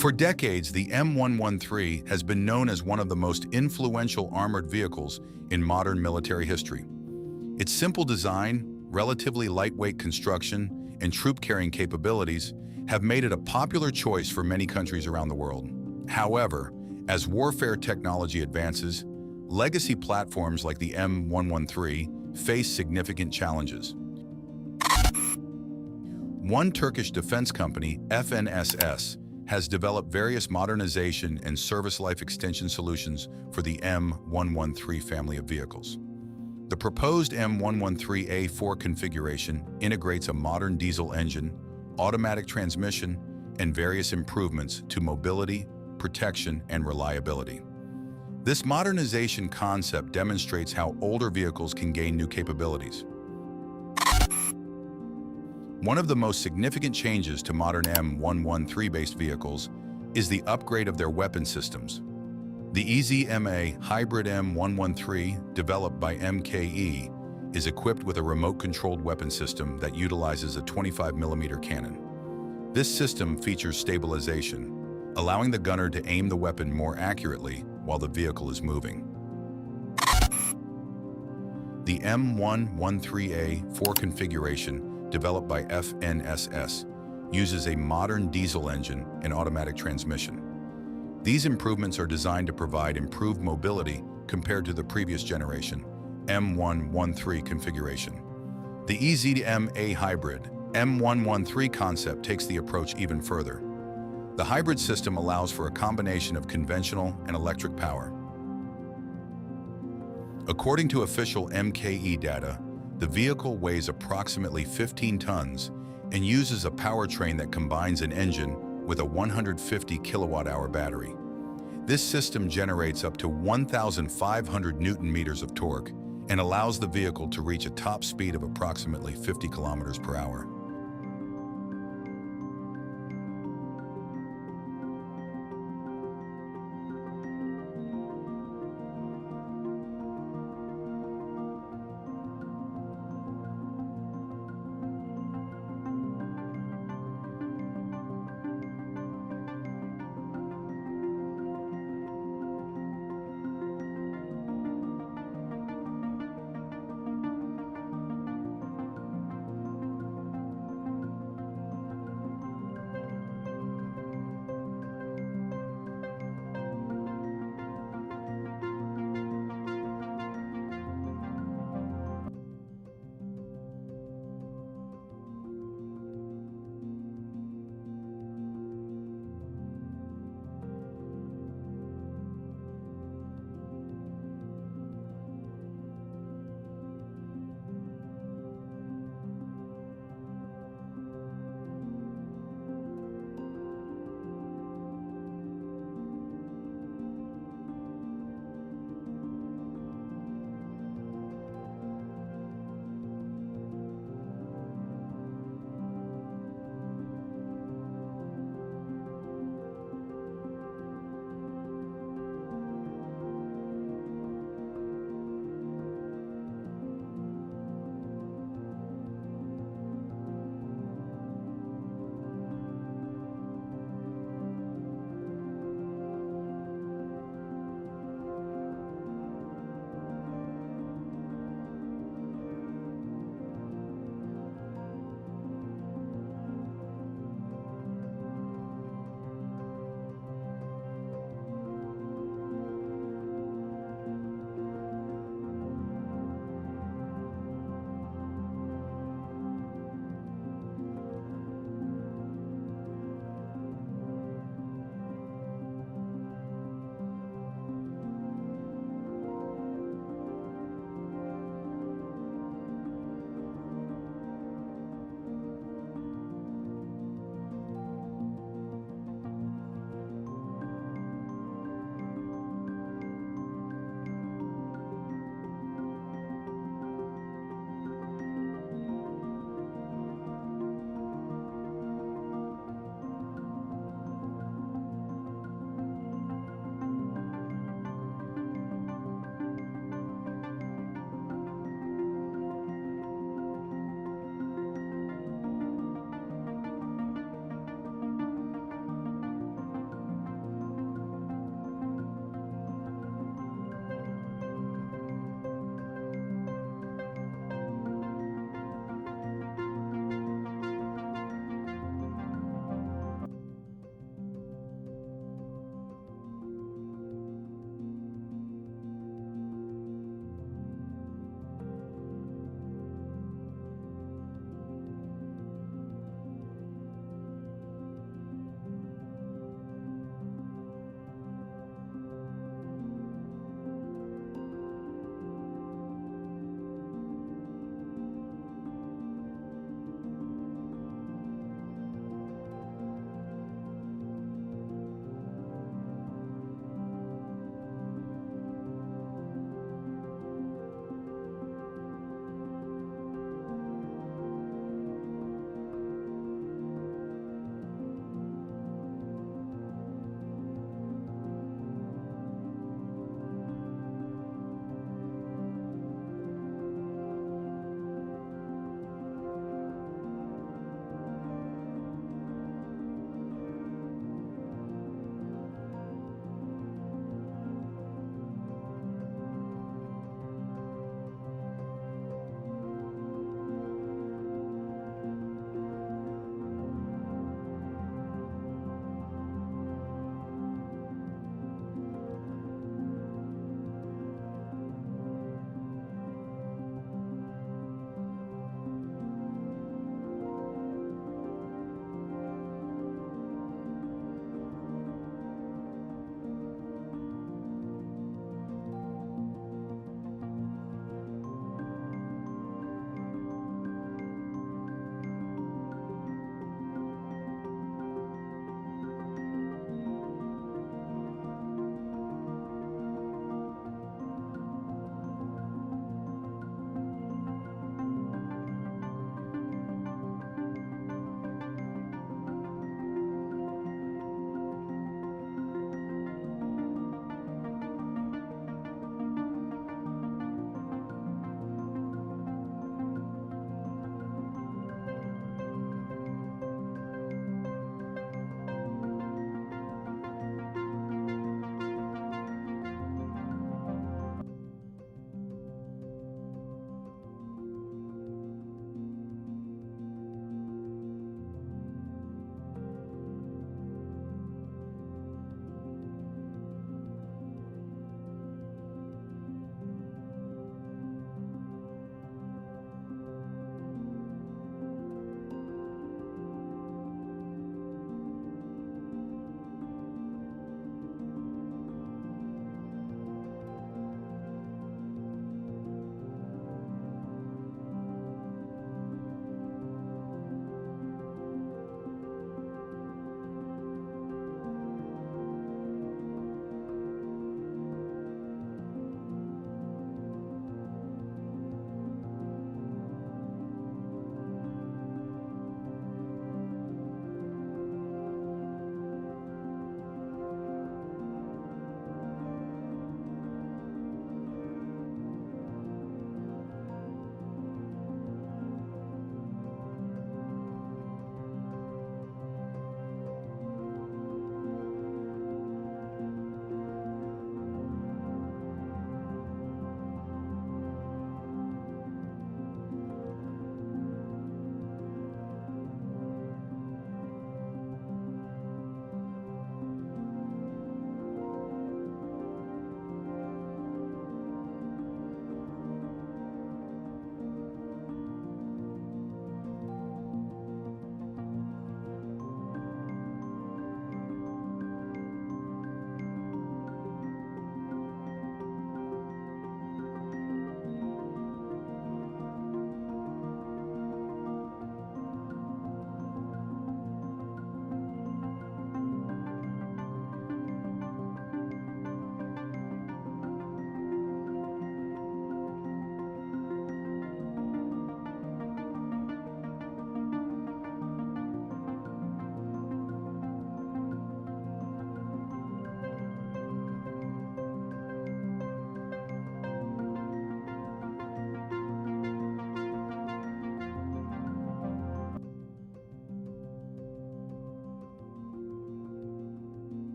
For decades, the M113 has been known as one of the most influential armored vehicles in modern military history. Its simple design, relatively lightweight construction, and troop-carrying capabilities have made it a popular choice for many countries around the world. However, as warfare technology advances, legacy platforms like the M113 face significant challenges. One Turkish defense company, FNSS, has developed various modernization and service life extension solutions for the M113 family of vehicles. The proposed M113A4 configuration integrates a modern diesel engine, automatic transmission, and various improvements to mobility, protection, and reliability. This modernization concept demonstrates how older vehicles can gain new capabilities. One of the most significant changes to modern M113-based vehicles is the upgrade of their weapon systems. The EZMA hybrid M113, developed by MKE, is equipped with a remote-controlled weapon system that utilizes a 25mm cannon. This system features stabilization, allowing the gunner to aim the weapon more accurately while the vehicle is moving. The M113A4 configuration, developed by FNSS, uses a modern diesel engine and automatic transmission. These improvements are designed to provide improved mobility compared to the previous generation, M113 configuration. The EZMA hybrid M113 concept takes the approach even further. The hybrid system allows for a combination of conventional and electric power. According to official MKE data, the vehicle weighs approximately 15 tons and uses a powertrain that combines an engine with a 150 kilowatt-hour battery. This system generates up to 1,500 Newton-meters of torque and allows the vehicle to reach a top speed of approximately 50 kilometers per hour.